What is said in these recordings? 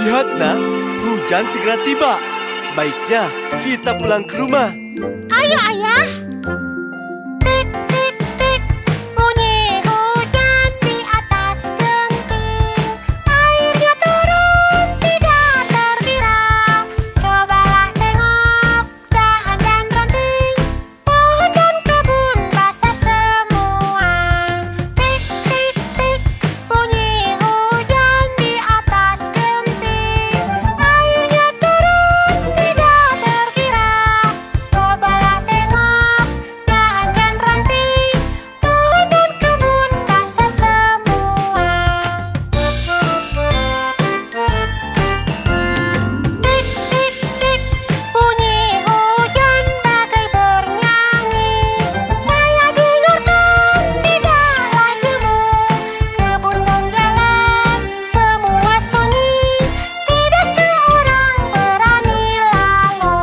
Lihat nak, hujan segera tiba. Sebaiknya kita pulang ke rumah. Ayo ayah. Tik tik tik, bunyi hujan di atas genting. Airnya turun tidak terkira. Cobalah tengok dahan dan ranting. Pohon dan kebun basah semua. Tik tik tik, bunyi hujan di atas genting. Airnya turun tidak terkira. Cobalah tengok dahan dan ranting. Pohon dan kebun basah semua. Tik tik tik, bunyi hujan bagai bernyanyi. Saya dengarkan tidaklah jemu. Kebun dan jalan semua sunyi. Tidak seorang berani lalu.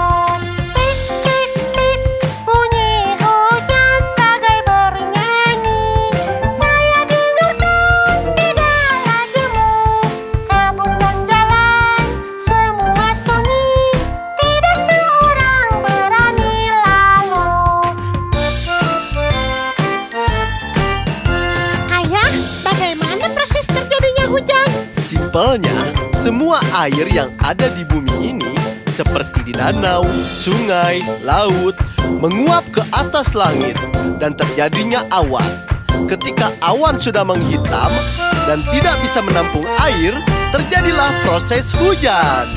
Tik tik tik, bunyi hujan bagai bernyanyi. Saya dengarkan tidaklah jemu. Kebun dan jalan semua sunyi. Tidak seorang berani lalu. Ayah, bagaimana proses terjadinya hujan? Simpelnya, semua air yang ada di bumi ini seperti di danau, sungai, laut menguap ke atas langit dan terjadinya awan. Ketika awan sudah menghitam dan tidak bisa menampung air, terjadilah proses hujan.